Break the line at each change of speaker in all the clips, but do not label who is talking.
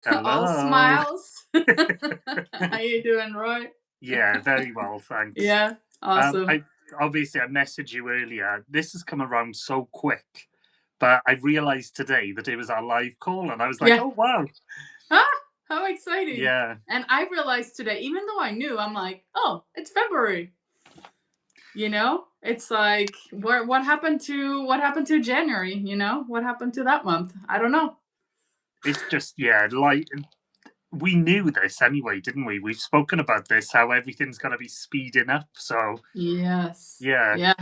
All
Hello.
smiles. How you doing, Roy?
Yeah, very well, thanks.
Yeah, awesome.
I obviously I messaged you earlier. This has come around so quick, but I realized today that it was our live call, and I was like,
Yeah.
"Oh wow,
Ah, how exciting.
yeah,
And I realized today, even though I knew, I'm like, oh, it's February. It's like what happened to January, What happened to that month? I don't know.
it's just yeah." Like we knew this anyway, didn't we? We've spoken about this, how everything's going to be speeding up. So
Yes.
yeah,
Yeah.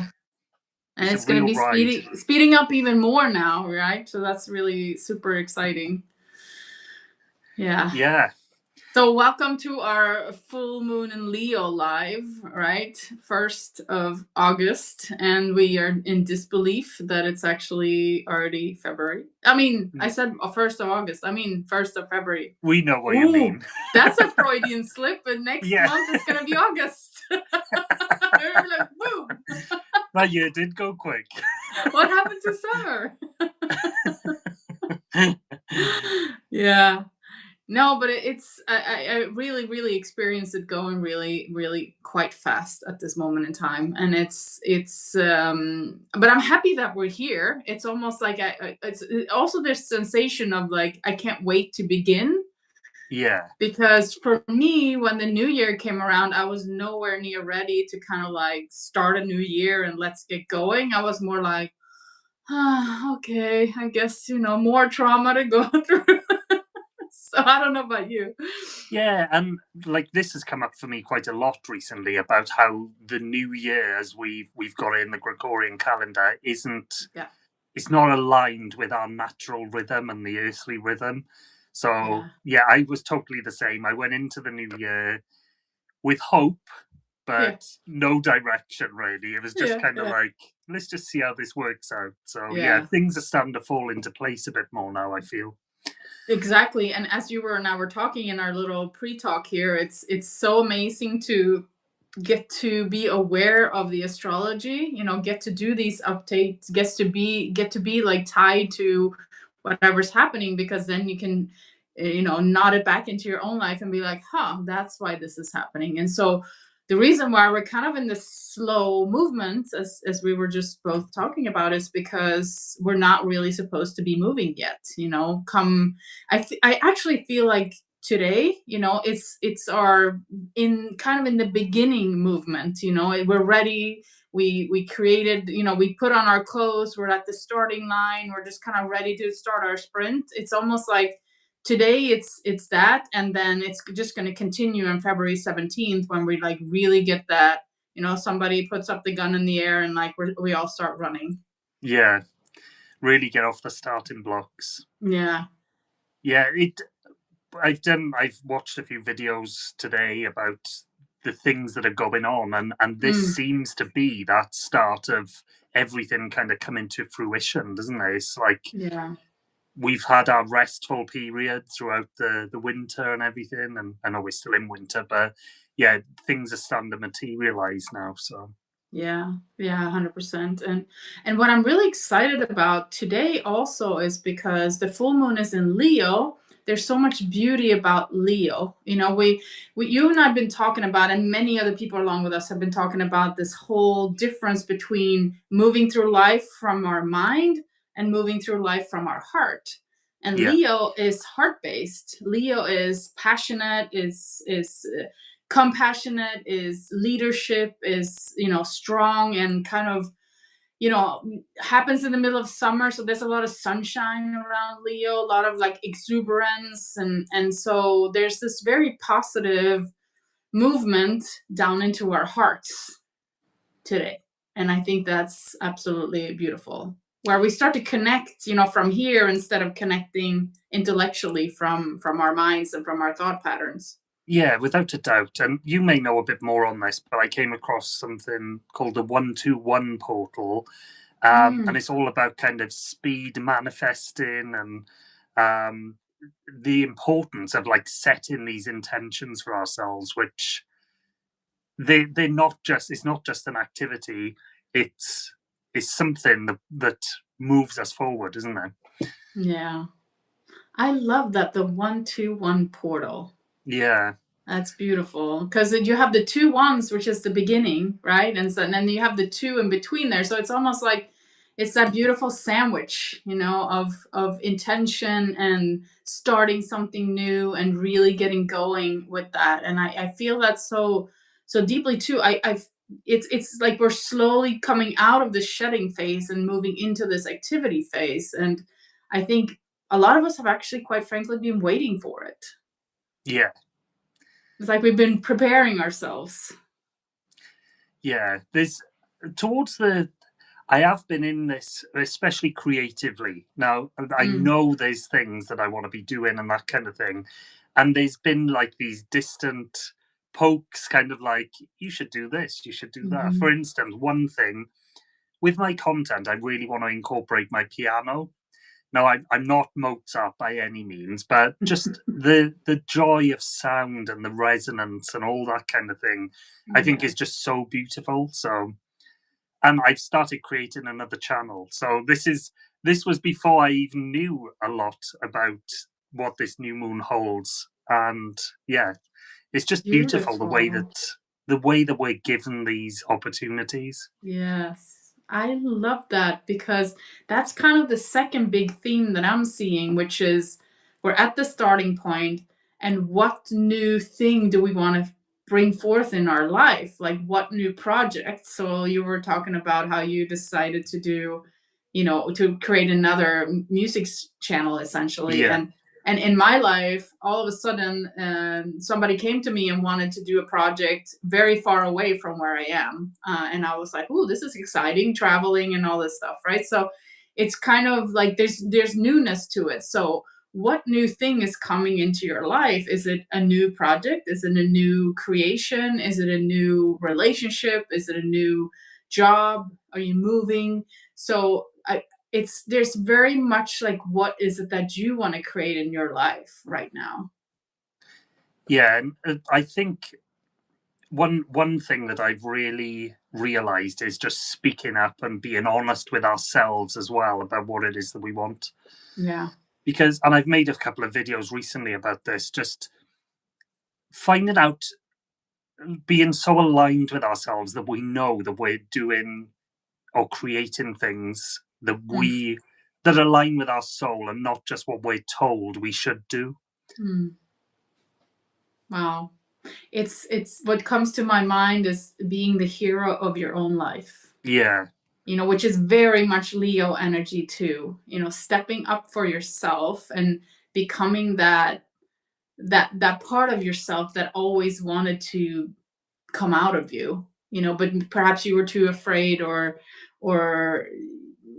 And
it's a
it's gonna
real
be
ride.
speeding up even more now, right? So that's really super exciting. Yeah.
Yeah,
So welcome to our full moon in Leo live, right? 1st of August, and we are in disbelief that it's actually already February. I mean, I said 1st of August. I mean 1st of February.
we know what you
Ooh,
mean.
that's a Freudian slip, and next
Yeah,
month it's gonna be August. We're like, boom.
that year did go quick.
What happened to summer? Yeah. No, but I really really experienced it going really really quite fast at this moment in time, and it's but I'm happy that we're here. It's almost like it's also this sensation of like I can't wait to begin,
Yeah,
because for me when the new year came around I was nowhere near ready to kind of like start a new year and let's get going. I was more like, okay, I guess more trauma to go through. So I don't know about you.
yeah, and like this has come up for me quite a lot recently about how the new year, as we've got it in the Gregorian calendar, isn't
Yeah.
it's not aligned with our natural rhythm and the earthly rhythm. So
Yeah.
yeah, I was totally the same. I went into the new year with hope,
Yeah.
but no direction really. It was just
Yeah.
kind of
Yeah.
like, let's just see how this works out. So yeah,
Yeah.
things are starting to fall into place a bit more now, I feel.
Exactly. And as you were and I were talking in our little pre-talk here, it's so amazing to get to be aware of the astrology, get to do these updates, get to be like tied to whatever's happening, because then you can nod it back into your own life and be like, huh, that's why this is happening. And so the reason why we're kind of in this slow movement, as we were just both talking about, is because we're not really supposed to be moving yet. Come, I actually feel like today, it's our in kind of in the beginning movement. We're ready. We created, we put on our clothes, we're at the starting line, we're just kind of ready to start our sprint. It's almost like today it's that, and then it's just going to continue on February 17th when we like really get that, somebody puts up the gun in the air and like we all start running.
Yeah, really get off the starting blocks.
Yeah.
Yeah, I've watched a few videos today about the things that are going on, and this
Mm,
seems to be that start of everything kind of coming to fruition, doesn't it? It's like
yeah.
we've had our restful period throughout the winter and everything, and I know we're still in winter, but yeah, things are starting to materialize now. So
Yeah, yeah, 100%. And what I'm really excited about today also is because the full moon is in Leo. There's so much beauty about Leo. You and I've been talking about, and many other people along with us have been talking about this whole difference between moving through life from our mind and moving through life from our heart. And
yeah,
Leo is heart based. Leo is passionate, is compassionate, is leadership, is strong, and kind of happens in the middle of summer, so there's a lot of sunshine around Leo, a lot of like exuberance, and so there's this very positive movement down into our hearts today. And I think that's absolutely beautiful, where we start to connect from here instead of connecting intellectually from our minds and from our thought patterns.
yeah, without a doubt. And you may know a bit more on this, but I came across something called the 121 portal. And
Mm,
it's all about kind of speed manifesting and um, the importance of like setting these intentions for ourselves, which they're not just it's not just an activity, it's it's something that moves us forward, isn't it?
yeah. I love that, the 121 portal.
Yeah,
That's beautiful because you have the two ones, which is the beginning, right? And then you have the two in between there. So it's almost like it's that beautiful sandwich, of intention and starting something new and really getting going with that. And I feel that so deeply too. It's like we're slowly coming out of the shedding phase and moving into this activity phase. And I think a lot of us have actually, quite frankly, been waiting for it.
yeah,
It's like we've been preparing ourselves.
yeah. There's towards the I have been in this, especially creatively. Now, I
Mm,
know there's things that I want to be doing and that kind of thing. And there's been like these distant pokes, kind of like, you should do this, you should do that. For
mhm.
instance, one thing with my content, I really want to incorporate my piano. Now, I'm not Mozart by any means, but just the joy of sound and the resonance and all that kind of thing, I think
Yeah,
is just so beautiful. So, and I've started creating another channel. So this was before I even knew a lot about what this new moon holds. And yeah, it's just beautiful
beautiful.
the way that we're given these opportunities.
Yes. I love that because that's kind of the second big theme that I'm seeing, which is we're at the starting point, and what new thing do we want to bring forth in our life? Like, what new project? So you were talking about how you decided to do, to create another music channel essentially.
Yeah,
And in my life, all of a sudden, somebody came to me and wanted to do a project very far away from where I am. And I was like, "Ooh, this is exciting, traveling and all this stuff," right? So it's kind of like there's newness to it. So what new thing is coming into your life? Is it a new project? Is it a new creation? Is it a new relationship? Is it a new job? Are you moving? So there's very much like, what is it that you want to create in your life right now?
yeah. And I think one thing that I've really realized is just speaking up and being honest with ourselves as well about what it is that we want.
Yeah.
Because, and I've made a couple of videos recently about this, just finding out, being so aligned with ourselves that we know that we're doing or creating things
Mm,
that align with our soul and not just what we're told we should do.
mm. Wow. It's what comes to my mind is being the hero of your own life.
Yeah,
Which is very much Leo energy too. Stepping up for yourself and becoming that part of yourself that always wanted to come out of you, but perhaps you were too afraid, or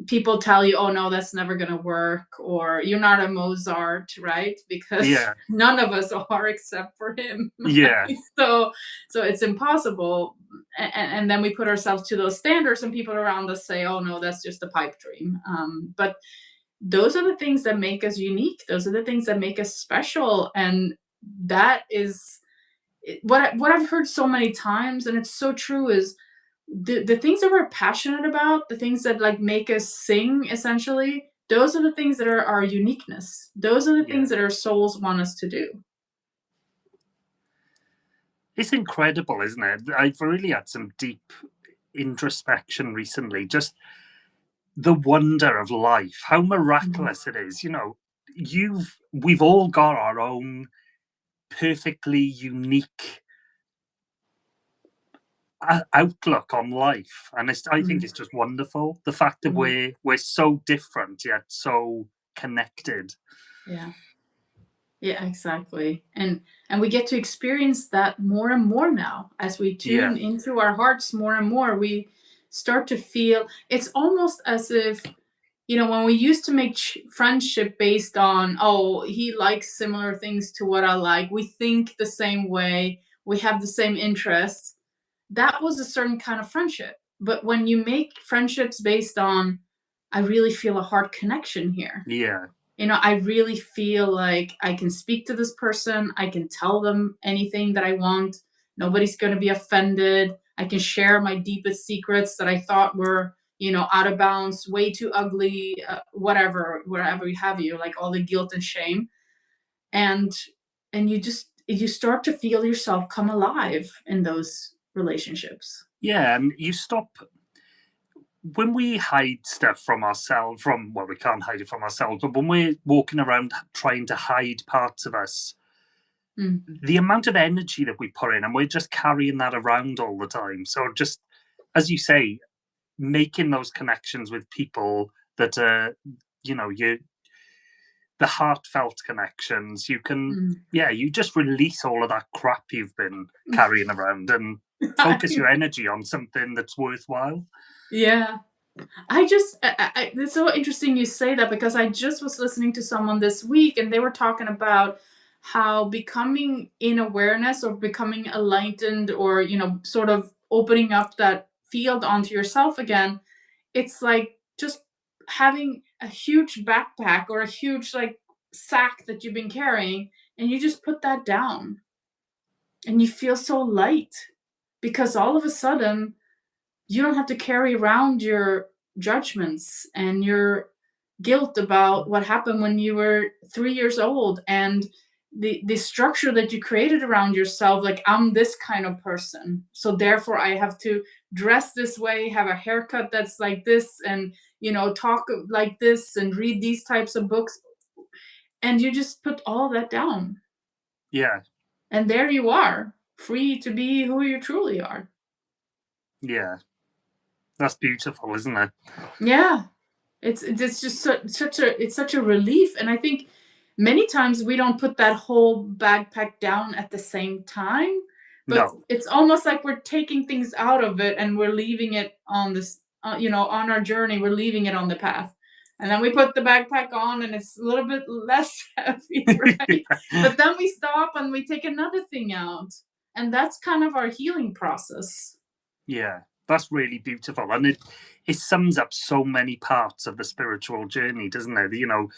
people tell you, "Oh no, that's never going to work," or "You're not a Mozart," right? Because
yeah,
none of us are except for him.
yeah,
Right? So it's impossible. And then we put ourselves to those standards, and people around us say, "Oh no, that's just a pipe dream." But those are the things that make us unique. Those are the things that make us special. And that is what I've heard so many times, and it's so true, is the things that we're passionate about, the things that like make us sing essentially, those are the things that are our uniqueness. Those are the
yeah.
things that our souls want us to do.
It's incredible, isn't it? I've really had some deep introspection recently. Just the wonder of life, how
Mhm.
miraculous it is. We've all got our own perfectly unique outlook on life, and I think
Mhm.
it's just wonderful, the fact that
Mhm.
we're so different yet so connected.
Yeah. Yeah, exactly. And we get to experience that more and more now as we
Yeah,
tune into our hearts more and more. We start to feel it's almost as if, when we used to make friendship based on, oh, he likes similar things to what I like, we think the same way, we have the same interests, that was a certain kind of friendship. But when you make friendships based on, I really feel a heart connection here.
yeah,
I really feel like I can speak to this person. I can tell them anything that I want. Nobody's going to be offended. I can share my deepest secrets that I thought were, out of bounds, way too ugly, whatever, wherever you have you, like all the guilt and shame. And you start to feel yourself come alive in those relationships.
Yeah, and you stop when we hide stuff from ourselves. From well, we can't hide it from ourselves, but when we're walking around trying to hide parts of us,
Mm,
the amount of energy that we put in, and we're just carrying that around all the time. So just as you say, making those connections with people that are, you the heartfelt connections, you can,
mm.
yeah, you just release all of that crap you've been carrying around and focus your energy on something that's worthwhile.
Yeah. It's so interesting you say that, because I just was listening to someone this week and they were talking about how becoming in awareness or becoming enlightened, or, sort of opening up that field onto yourself again, it's like just having a huge backpack or a huge, like, sack that you've been carrying, and you just put that down and you feel so light, because all of a sudden you don't have to carry around your judgments and your guilt about what happened when you were 3 years old, and the structure that you created around yourself, like, I'm this kind of person, so therefore I have to dress this way, have a haircut that's like this, and talk like this, and read these types of books, and you just put all that down,
Yeah,
and there you are, free to be who you truly are.
yeah, that's beautiful, isn't it?
Yeah. It's just such a relief, and I think many times we don't put that whole backpack down at the same time, but
No,
it's almost like we're taking things out of it and we're leaving it on this, on our journey, we're leaving it on the path. And then we put the backpack on and it's a little bit less heavy, right? But then we stop and we take another thing out. And that's kind of our healing process.
yeah, that's really beautiful, and it sums up so many parts of the spiritual journey, doesn't it?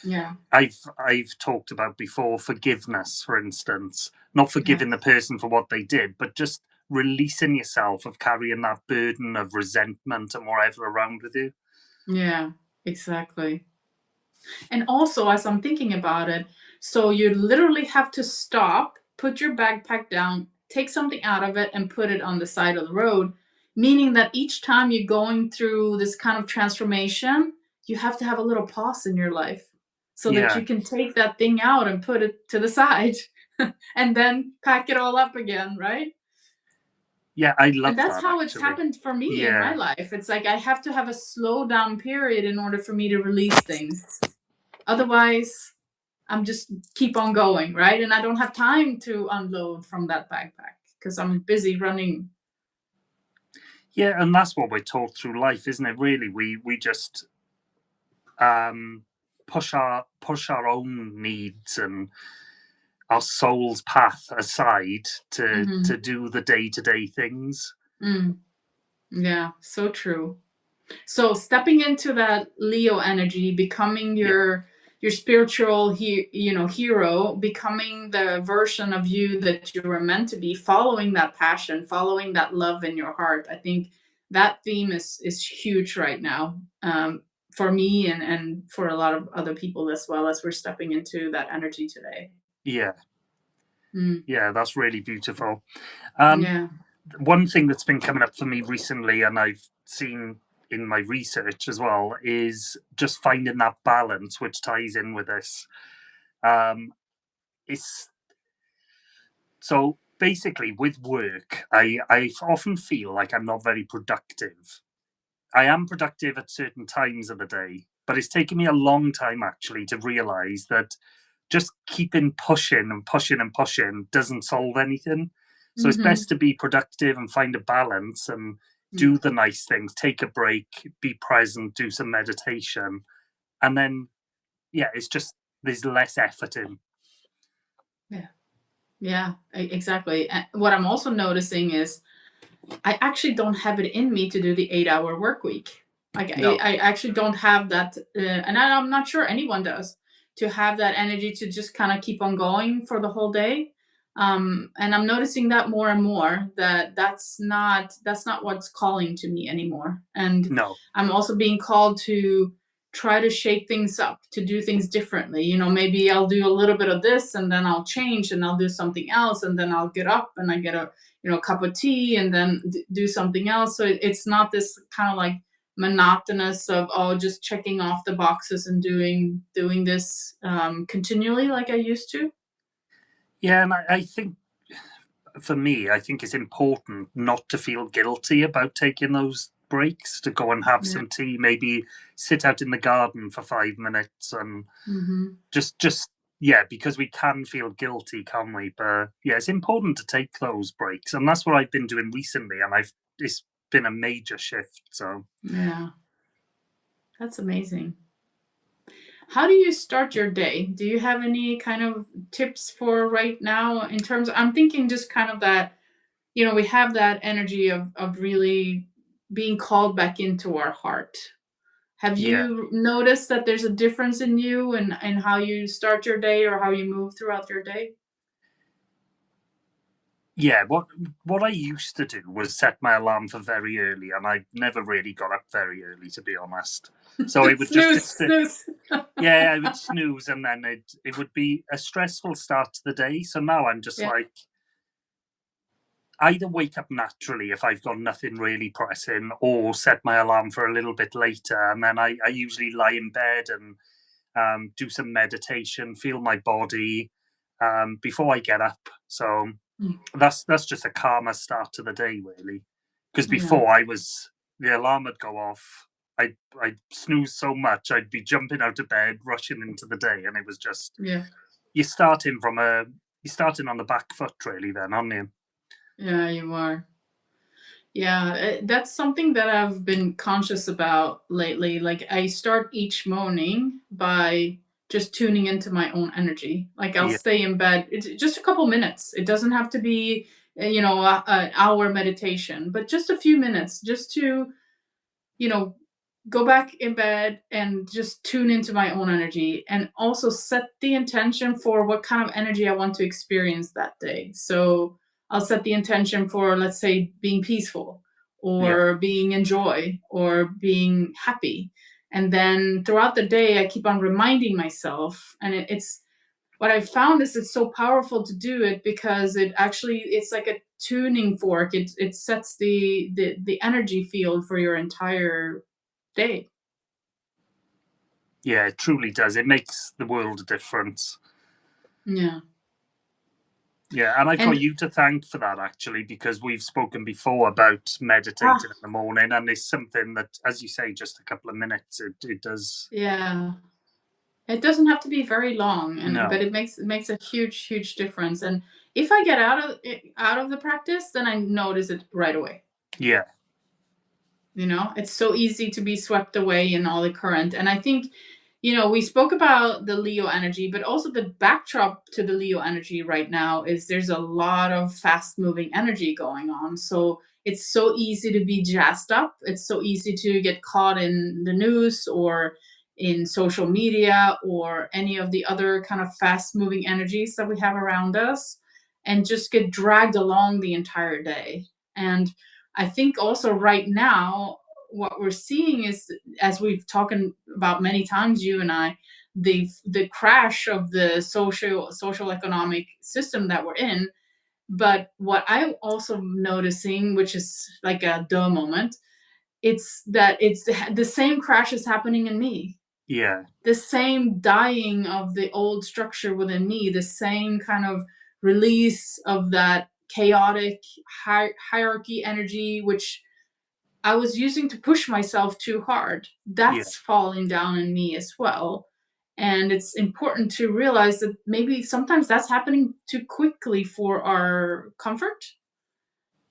Yeah.
I've talked about before forgiveness, for instance, not
Yeah.
forgiving the person for what they did, but just releasing yourself of carrying that burden of resentment and whatever around with you.
Yeah. Exactly. And also, as I'm thinking about it, so you literally have to stop, put your backpack down, take something out of it, and put it on the side of the road. Meaning that each time you're going through this kind of transformation, you have to have a little pause in your life so that
Yeah,
you can take that thing out and put it to the side and then pack it all up again, right?
yeah, I
And
love
that's
that
how it's
actually.
happened for me in my
Yeah,
life. It's like I have to have a slow down period in order for me to release things. Otherwise, I'm just keep on going, right? And I don't have time to unload from that backpack because I'm busy running.
yeah, and that's what we're taught through life, isn't it? Really, we just um, push our own needs and our soul's path aside to
Hmm.
do the day to day things.
Mm, yeah, so true. So stepping into that Leo energy, becoming
Yeah,
your spiritual hero, becoming the version of you that you were meant to be, following that passion, following that love in your heart. I think that theme is huge right now, for me and for a lot of other people as well, as we're stepping into that energy today.
yeah,
Mm,
yeah. That's really beautiful. Um,
yeah.
One thing that's been coming up for me recently, and I've seen in my research as well, is just finding that balance, which ties in with this. Um, it's so basically with work, I often feel like I'm not very productive. I am productive at certain times of the day, but it's taken me a long time actually to realize that just keeping pushing and pushing and pushing doesn't solve anything. So it's
Mm-hmm.
best to be productive and find a balance and do the nice things, take a break, be present, do some meditation. And then, yeah, it's just there's less effort in.
Yeah. Yeah, exactly. And what I'm also noticing is I actually don't have it in me to do the 8 hour work week. Like
No.
I actually don't have that, and I'm not sure anyone does, to have that energy to just kind of keep on going for the whole day. And I'm noticing that more and more, that that's not what's calling to me anymore. And
No.
I'm also being called to try to shake things up, to do things differently. You know, maybe I'll do a little bit of this and then I'll change and I'll do something else, and then I'll get up and I get a, you know, cup of tea and then do something else. So it's not this kind of like monotonous of, oh, just checking off the boxes and doing this continually like I used to.
Yeah, and I think for me, I think it's important not to feel guilty about taking those breaks, to go and have
Yeah.
some tea, maybe sit out in the garden for 5 minutes, and
Hmm.
just yeah, because we can feel guilty, can we? But yeah, it's important to take those breaks, and that's what I've been doing recently, and I've it's been a major shift. So
Yeah, that's amazing. How do you start your day? Do you have any kind of tips for right now in terms of, I'm thinking just kind of that, you know, we have that energy of really being called back into our heart. Have
yeah,
you noticed that there's a difference in you and how you start your day or how you move throughout your day?
yeah. What I used to do was set my alarm for very early, and I never really got up very early, to be honest. So it would just
Snooze,
it's
snooze.
yeah, I would snooze, and then it would be a stressful start to the day. So now I'm just
Yeah,
like, either wake up naturally if I've got nothing really pressing, or set my alarm for a little bit later, and then I usually lie in bed and do some meditation, feel my body before I get up. So
mm,
that's just a calmer start to the day, really. Because
yeah,
before, I was the alarm would go off. I'd snooze so much, I'd be jumping out of bed, rushing into the day, and it was just
yeah.
you're starting from a you're starting on the back foot, really. Then, aren't you?
Yeah, you are. Yeah, that's something that I've been conscious about lately. Like, I start each morning by just tuning into my own energy. Like, I'll
Yeah,
stay in bed, it's just a couple minutes. It doesn't have to be, you know, an hour meditation, but just a few minutes, just to, you know, go back in bed and just tune into my own energy, and also set the intention for what kind of energy I want to experience that day. So I'll set the intention for, let's say, being peaceful
yeah,
or being in joy or being happy. And then throughout the day, I keep on reminding myself. And it's what I found is it's so powerful to do it because it's like a tuning fork. It sets the energy field for your entire day.
yeah. It truly does. It makes the world a difference.
Yeah.
Yeah, and I've got
And
you to thank for that, actually, because we've spoken before about
ah,
meditating in the morning, and it's something that, as you say, just a couple of minutes, it does.
yeah. It doesn't have to be very long, and but
No,
it makes a huge difference. And if I get out of the practice, then I notice it right away.
yeah,
You know, it's so easy to be swept away in all the current. And I think, you know, we spoke about the Leo energy, but also the backdrop to the Leo energy right now is there's a lot of fast moving energy going on. So it's so easy to be jazzed up. It's so easy to get caught in the news or in social media or any of the other kind of fast moving energies that we have around us, and just get dragged along the entire day. And I think also right now, what we're seeing is, as we've talked about many times, you and I, the crash of the social economic system that we're in. But what I'm also noticing, which is like a duh moment, it's that it's the same crash is happening in me,
yeah,
the same dying of the old structure within me, the same kind of release of that chaotic hierarchy energy, which I was using to push myself too hard.
yeah,
That's falling down in me as well. And it's important to realize that maybe sometimes that's happening too quickly for our comfort.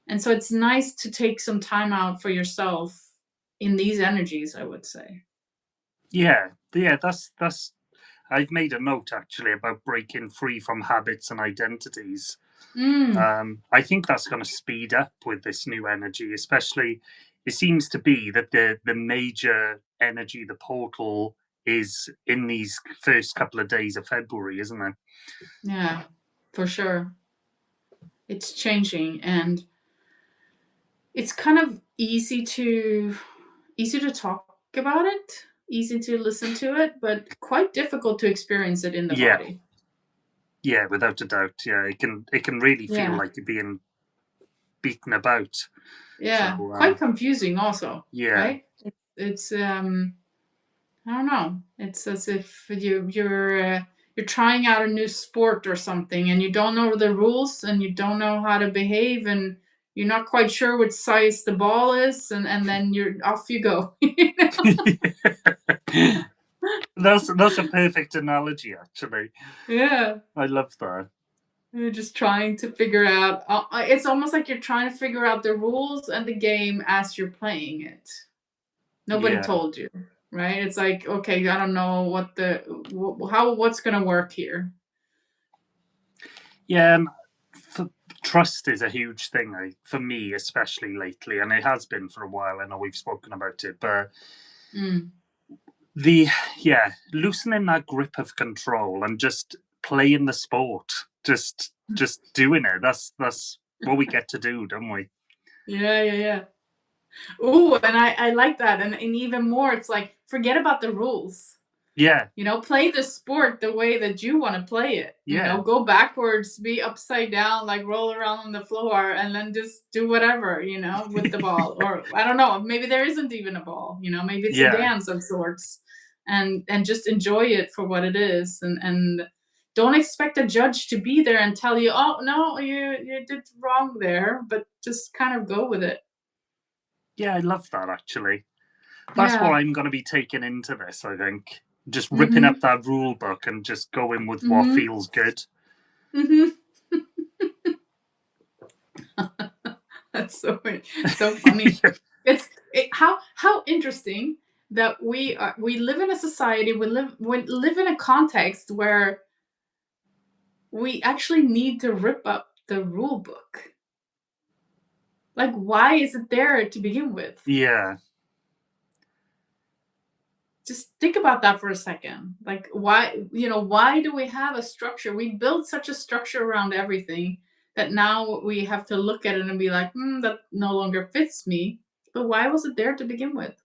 And so it's nice to take some time out for yourself in these energies, I would say.
yeah, yeah. That's. I've made a note, actually, about breaking free from habits and identities.
Mm,
I think that's going to speed up with this new energy, especially. It seems to be that the major energy, the portal, is in these first couple of days of February, isn't it?
yeah, for sure. It's changing, and it's kind of easy to talk about it, easy to listen to it, but quite difficult to experience it in the
Yeah,
body.
yeah, without a doubt. Yeah, it can really feel
Yeah.
like you're being beaten about.
Yeah.
So
Quite confusing also,
yeah,
right? It's I don't know. It's as if you're trying out a new sport or something, and you don't know the rules, and you don't know how to behave, and you're not quite sure which size the ball is, and then you're off you go.
that's a perfect analogy. Actually,
Yeah.
I love that.
You're just trying to figure out. It's almost like you're trying to figure out the rules and the game as you're playing it. Nobody
Yeah,
told you, right? It's like, okay, I don't know what's gonna work here.
yeah. And trust is a huge thing for me, especially lately, and it has been for a while. I know we've spoken about it, but
Mm.
the yeah, loosening that grip of control and just playing the sport, just doing it. That's what we get to do, don't we?
Yeah, yeah, yeah. Ooh, and I like that, and even more, it's like forget about the rules.
Yeah,
Play the sport the way that you want to play it.
yeah,
Go backwards, be upside down, like roll around on the floor, and then just do whatever, with the ball. Or I don't know, maybe there isn't even a ball. Maybe it's a
yeah,
dance of sorts, and just enjoy it for what it is, and don't expect a judge to be there and tell you, oh no, you did wrong there, but just kind of go with it.
yeah. I love that actually. That's what
Yeah.
I'm going to be taking into this. I think just ripping up
Mm-hmm.
that rule book and just going with what
Mm-hmm.
feels good.
Mm-hmm. That's so funny. How interesting that we live in a society, we live in a context where we actually need to rip up the rule book. Like, why is it there to begin with?
Yeah,
Just think about that for a second. Like, why do we have a structure? We build such a structure around everything that now we have to look at it and be like, that no longer fits me. But why was it there to begin with?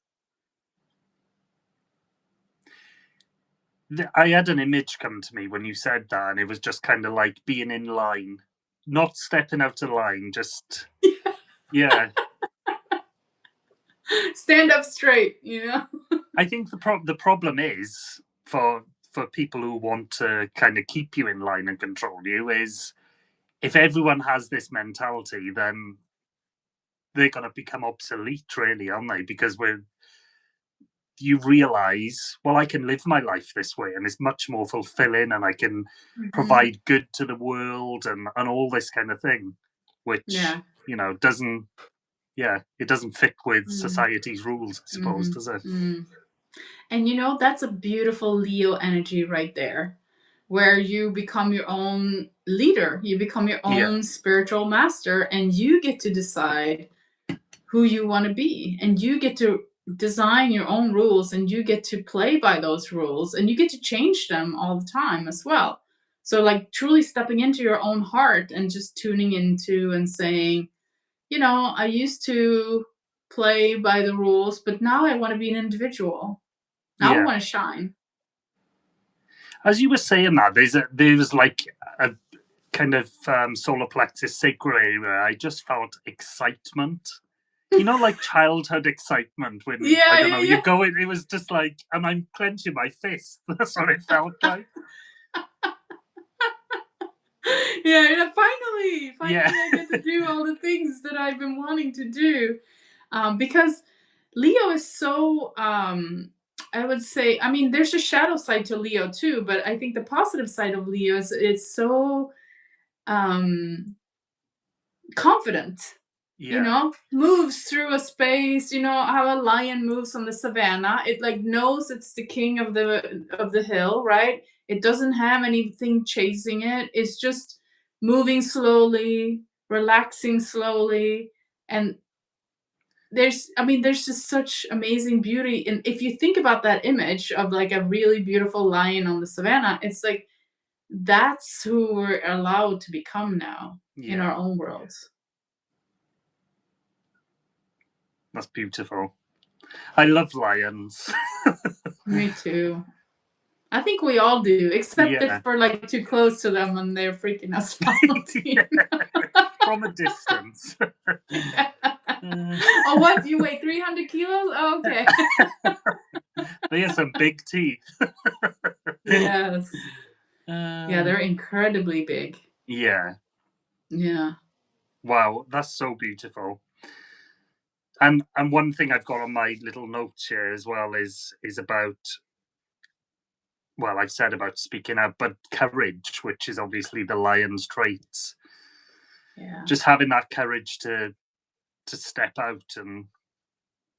I had an image come to me when you said that, and it was just kind of like being in line, not stepping out of line. Just yeah.
Stand up straight.
I think the problem is for people who want to kind of keep you in line and control you is if everyone has this mentality, then they're going to become obsolete, really, aren't they? Because you realize, well, I can live my life this way, and it's much more fulfilling, and I can
Mhm.
provide good to the world, and all this kind of thing, which
Yeah.
doesn't, yeah, it doesn't fit with
Mm.
society's rules, I suppose,
Mhm.
does it?
Mm. And that's a beautiful Leo energy right there, where you become your own leader, you become your
Yeah,
own spiritual master, and you get to decide who you want to be, and you get to design your own rules, and you get to play by those rules, and you get to change them all the time as well. So, like, truly stepping into your own heart and just tuning into and saying, I used to play by the rules, but now I want to be an individual. Now I
yeah.
want to shine.
As you were saying that, there's like a kind of solar plexus sacral area. I just felt excitement. Like childhood excitement when I
Yeah,
don't know,
yeah,
you
yeah.
go in. It was just like, and I'm clenching my fist. That's what it felt like.
Yeah, yeah, finally,
Yeah,
finally, I get to do all the things that I've been wanting to do. Because Leo is so, I would say, I mean, there's a shadow side to Leo too, but I think the positive side of Leo is it's so um, confident.
yeah,
Moves through a space. How a lion moves on the savannah. It like knows it's the king of the hill, right? It doesn't have anything chasing it. It's just moving slowly, relaxing slowly, and there's just such amazing beauty. And if you think about that image of like a really beautiful lion on the savannah, it's like that's who we're allowed to become now in
Yeah,
our own worlds.
that's beautiful. I love lions.
Me too. I think we all do, except
Yeah.
if we're like too close to them and they're freaking us out.
Yeah. From a distance.
Oh, what? You weigh 300 kilos? Oh, okay.
They have some big teeth.
Yes. Yeah, they're incredibly big.
Yeah.
Yeah.
Wow, that's so beautiful. And one thing I've got on my little notes here as well is about, well, I've said about speaking out, but courage, which is obviously the lion's traits.
Yeah.
Just having that courage to step out and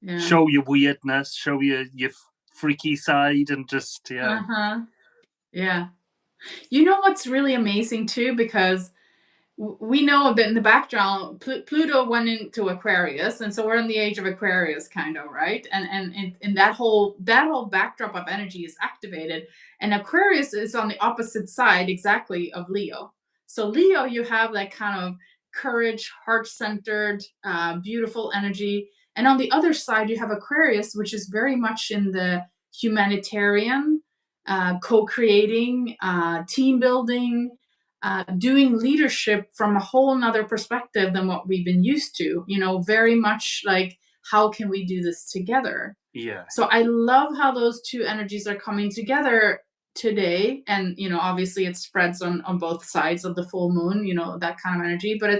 Yeah.
show your weirdness, show your freaky side, and just
Uh-huh. Yeah. You know what's really amazing too? Because we know that in the background, Pluto went into Aquarius, and so we're in the age of Aquarius, kind of, right? And that whole backdrop of energy is activated, and Aquarius is on the opposite side exactly of Leo. So Leo, you have that kind of courage, heart centered, beautiful energy, and on the other side, you have Aquarius, which is very much in the humanitarian, co-creating, team building, doing leadership from a whole nother perspective than what we've been used to, very much like, how can we do this together?
yeah,
So I love how those two energies are coming together today. And, obviously it spreads on both sides of the full moon, that kind of energy. But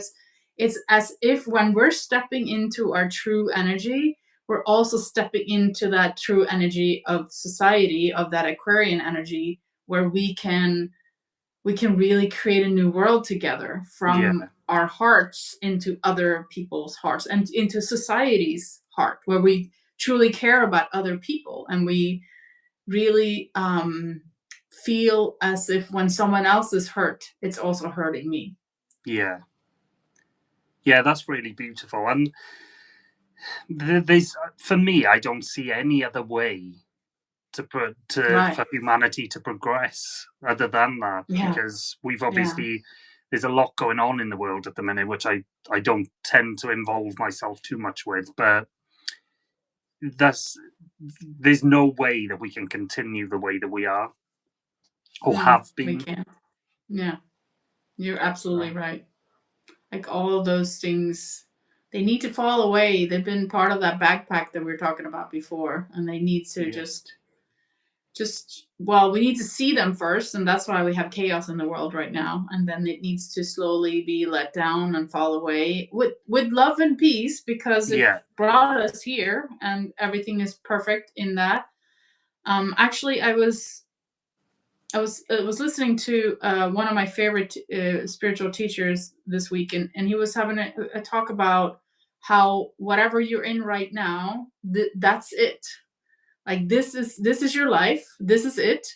it's as if when we're stepping into our true energy, we're also stepping into that true energy of society, of that Aquarian energy, where we can really create a new world together,
yeah,
from our hearts into other people's hearts and into society's heart, where we truly care about other people, and we really feel as if when someone else is hurt, it's also hurting me.
yeah, yeah. That's really beautiful. And there's, for me, I don't see any other way
Right.
for humanity to progress other than that,
Yeah.
because we've
Yeah.
obviously, there's a lot going on in the world at the minute, which I don't tend to involve myself too much with, but that's there's no way that we can continue the way that we are or have
We
been.
can't. Yeah. You're absolutely right. Like, all of those things, they need to fall away. They've been part of that backpack that we were talking about before, and they need to
Yeah,
just well, we need to see them first, and that's why we have chaos in the world right now. And then it needs to slowly be let down and fall away with love and peace, because it
yeah,
brought us here, and everything is perfect in that. Actually, I was listening to one of my favorite spiritual teachers this week, and he was having a talk about how whatever you're in right now, that's it. Like, this is your life. This is it.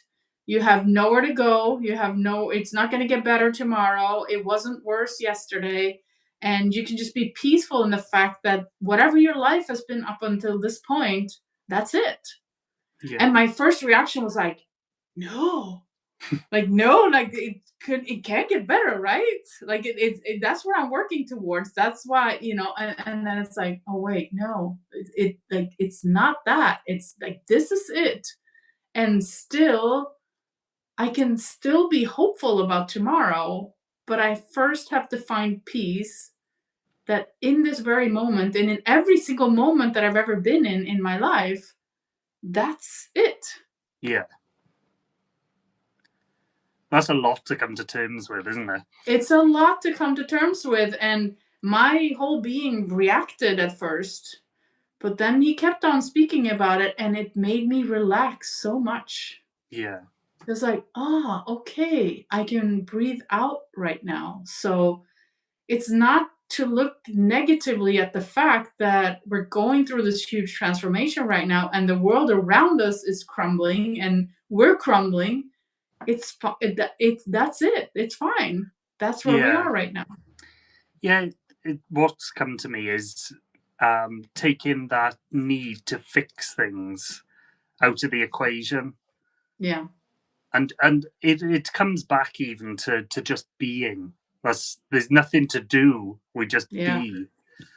You have nowhere to go. It's not going to get better tomorrow. It wasn't worse yesterday. And you can just be peaceful in the fact that whatever your life has been up until this point, that's it.
yeah,
And my first reaction was like, no, like, no, like, it can't get better, right? Like, that's what I'm working towards. That's why, and then it's like, oh wait, no, like, it's not that. It's like, this is it. And still, I can still be hopeful about tomorrow, but I first have to find peace, that in this very moment, and in every single moment that I've ever been in my life, that's it.
yeah. That's a lot to come to terms with, isn't it?
It's a lot to come to terms with, and my whole being reacted at first, but then he kept on speaking about it, and it made me relax so much.
Yeah,
It's like, okay, I can breathe out right now. So it's not to look negatively at the fact that we're going through this huge transformation right now, and the world around us is crumbling, and we're crumbling. That's it. It's fine. That's where we
yeah,
are right now.
yeah. What's come to me is taking that need to fix things out of the equation.
Yeah.
and it comes back even to just being. There's nothing to do. We just
Yeah.
be.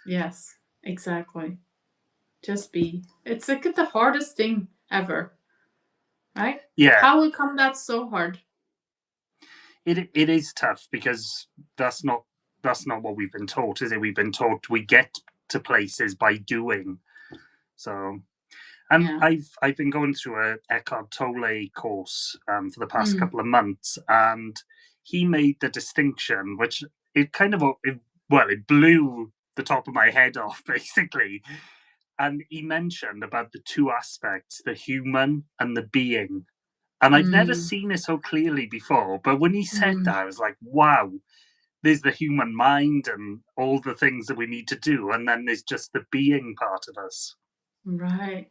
Yes. Exactly. Just be. It's like the hardest thing ever, right?
Yeah,
How come that's so hard?
it is tough because that's not that's not what we've been taught, is it? We've been taught we get to places by doing. So, and
Yeah.
I've been going through a Eckhart Tolle course for the past
Mm.
couple of months, and he made the distinction, which it kind of it blew the top of my head off basically. And he mentioned about the two aspects, the human and the being. And I've never
Mm.
seen it so clearly before. But when he said
Mm.
that, I was like, wow, there's the human mind and all the things that we need to do. And then there's just the being part of us.
Right.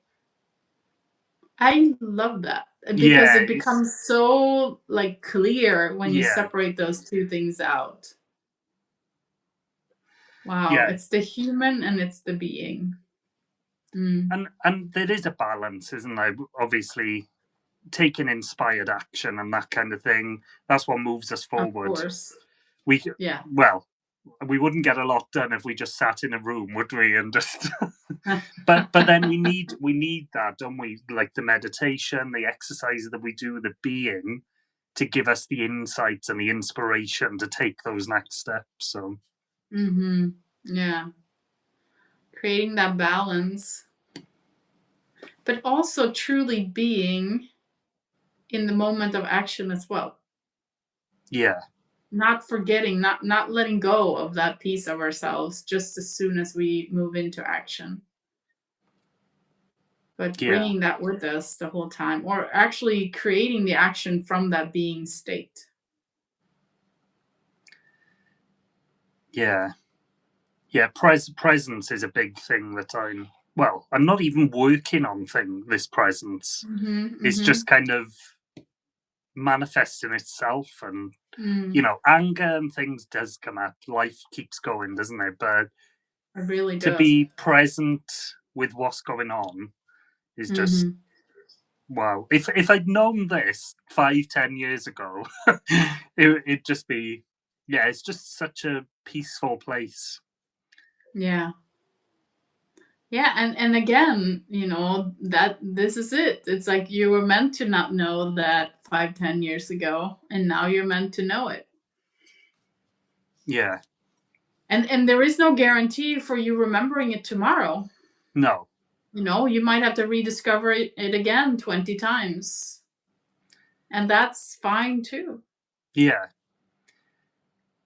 I love that because
Yeah,
it becomes so like clear when you
yeah,
separate those two things out. Wow,
yeah.
it's the human and it's the being. Mm.
And there is a balance, isn't there? Obviously, taking inspired action and that kind of thing, that's what moves us
Of
forward.
course.
We,
Yeah.
well, we wouldn't get a lot done if we just sat in a room, would we? And just but then we need that, don't we? Like the meditation, the exercises that we do, the being, to give us the insights and the inspiration to take those next steps. So
Mm-hmm. Yeah. Creating that balance, but also truly being in the moment of action as well.
yeah,
Not forgetting, not letting go of that piece of ourselves just as soon as we move into action, but
yeah,
bringing that with us the whole time, or actually creating the action from that being state.
yeah, yeah. Presence is a big thing that I'm not even working on this presence.
Mm-hmm.
It's
Mm-hmm.
just kind of manifesting itself, and
Mm.
anger and things does come up. Life keeps going, doesn't it? But
It really
to
does.
be present with what's going on is just
Mm-hmm.
wow. If I'd known this 5-10 years ago, it'd just be yeah. It's just such a peaceful place.
Yeah. Yeah, and again, that this is it. It's like you were meant to not know that 5, 10 years ago, and now you're meant to know it.
Yeah.
And there is no guarantee for you remembering it tomorrow.
No.
You might have to rediscover it again 20 times. And that's fine too.
Yeah.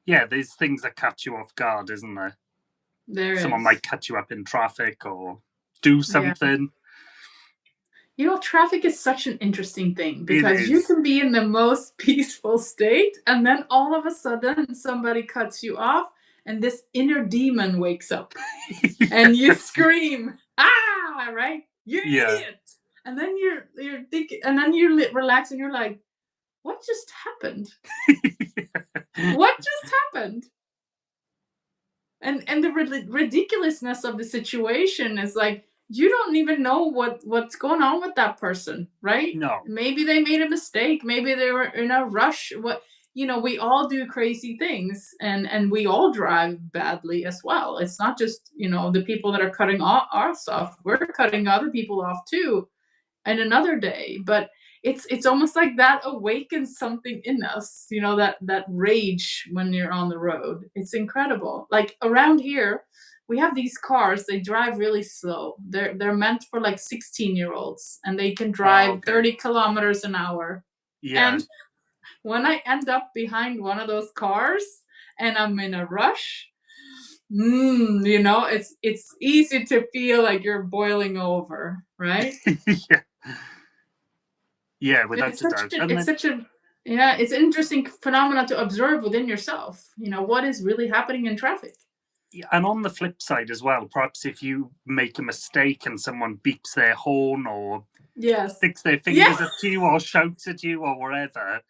Yeah. There's things that catch you off guard, isn't there?
There
Someone
is.
might cut you up in traffic or do
Yeah.
something.
Traffic is such an interesting thing
It
because you
is.
can be in the most peaceful state, and then all of a sudden somebody cuts you off, and this inner demon wakes up, and you scream, "Ah!" Right? You're an
Yeah.
idiot. And then you're thinking, and then you relax, and you're like, "What just happened? What just happened?" And the ridiculousness of the situation is like you don't even know what's going on with that person, right?
No.
Maybe they made a mistake, maybe they were in a rush. We all do crazy things, and we all drive badly as well. It's not just the people that are cutting us off, we're cutting other people off too, and another day. But it's almost like that awakens something in us, that rage when you're on the road. It's incredible. Like around here, we have these cars, they drive really slow. They're meant for like 16-year-olds, and they can
Oh,
drive
okay.
30 kilometers an hour.
Yeah.
And when I end up behind one of those cars and I'm in a rush, it's easy to feel like you're boiling over, right?
Yeah. Yeah, without
It's
a
such
doubt.
a
And
it's
then
such a yeah, it's an interesting phenomenon to observe within yourself. What is really happening in traffic.
and on the flip side as well, perhaps if you make a mistake and someone beeps their horn or
Yes.
sticks their
Yeah.
fingers at you or shouts at you or whatever,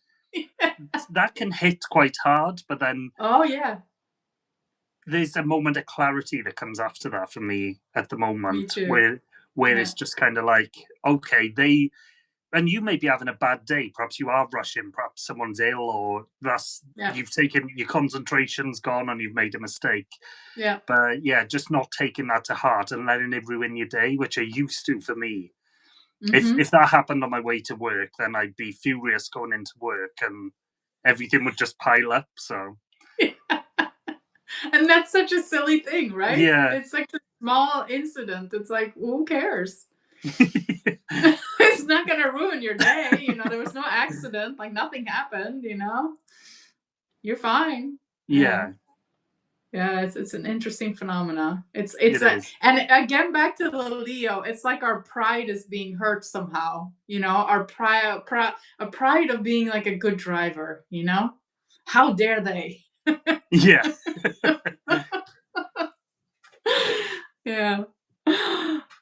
that can hit quite hard. But then
Oh yeah.
there's a moment of clarity that comes after that for me at the
Me
moment
too.
where
Yeah.
it's just kind of like, okay, they and you may be having a bad day. Perhaps you are rushing. Perhaps someone's ill, or you've taken your concentration's gone, and you've made a mistake.
Yeah.
But yeah, just not taking that to heart and letting it ruin your day, which I used to for me. If that happened on my way to work, then I'd be furious going into work, and everything would just pile up. So
and that's such a silly thing, right?
yeah,
It's like a small incident. It's like, who cares? It's not gonna ruin your day. You know, there was no accident, like nothing happened, you know. You're fine. Yeah.
yeah,
Yeah, it's an interesting phenomena. It's
it
a,
is.
and again back to the Leo, it's like our pride is being hurt somehow, you know, our a pride of being like a good driver, you know? How dare they?
Yeah,
Yeah.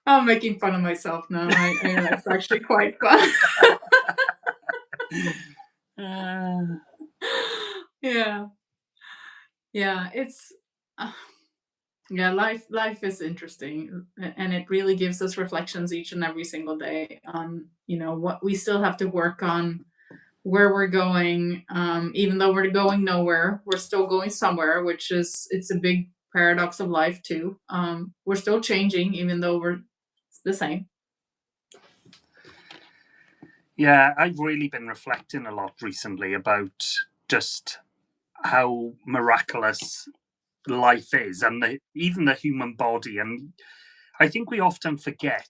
I'm making fun of myself now. It's actually quite fun.
uh,
Yeah. Yeah, it's uh, yeah, life is interesting, and it really gives us reflections each and every single day on, you know, what we still have to work on, where we're going. Even though we're going nowhere, we're still going somewhere, which is it's a big paradox of life too. We're still changing, even though we're the same.
yeah. I've really been reflecting a lot recently about just how miraculous life is, and even the human body. And I think we often forget,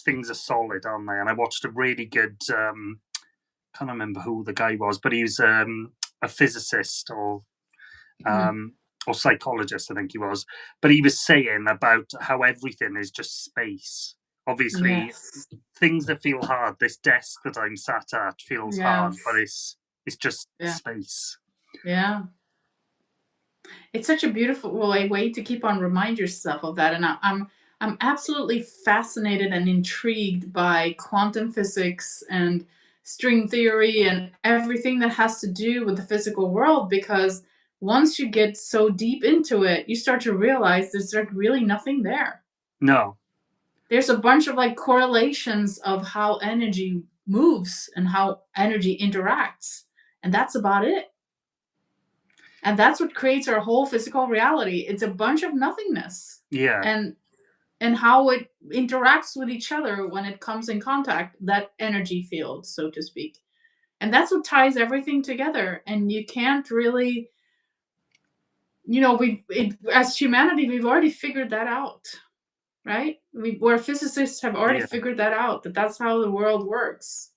things are solid, aren't they? And I watched a really good, can't remember who the guy was, but he was a physicist
Mm.
or psychologist, I think he was. But he was saying about how everything is just space. Obviously,
Yes.
things that feel hard. This desk that I'm sat at feels hard, but
Yes.
it's just
Yeah.
space.
Yeah. It's such a beautiful way to keep on remind yourself of that. And I'm absolutely fascinated and intrigued by quantum physics and string theory and everything that has to do with the physical world, because once you get so deep into it, you start to realize there's like really nothing there.
No,
There's a bunch of like correlations of how energy moves and how energy interacts, and that's about it. And that's what creates our whole physical reality. It's a bunch of nothingness.
yeah,
And how it interacts with each other when it comes in contact, that energy field, so to speak. And that's what ties everything together. And you can't really, you know, as humanity, we've already figured that out, right? Where physicists have already
yeah,
figured that out, that that's how the world works.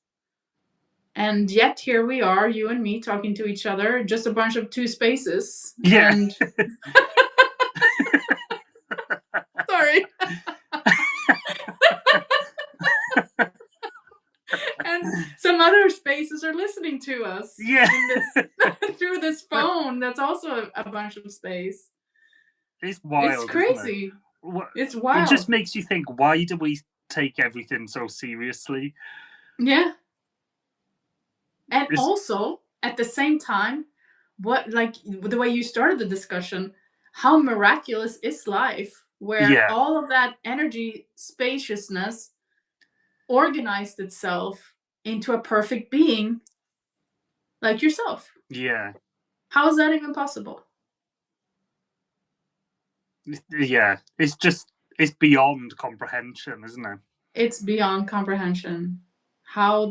And yet here we are, you and me talking to each other, just a bunch of two spaces.
yeah.
And sorry. And some other spaces are listening to us
Yeah,
in this through this
but
phone that's also a bunch of space.
it's
It's
wild, isn't it?
crazy.
Wha-
It's
It just
wild.
makes you think, why do we take everything so seriously?
Yeah. And
It's,
also at the same time, what, like the way you started the discussion, how miraculous is life where
yeah,
all of that energy spaciousness organized itself into a perfect being like yourself.
yeah,
How is that even possible?
yeah. It's beyond comprehension, isn't it?
It's beyond comprehension. How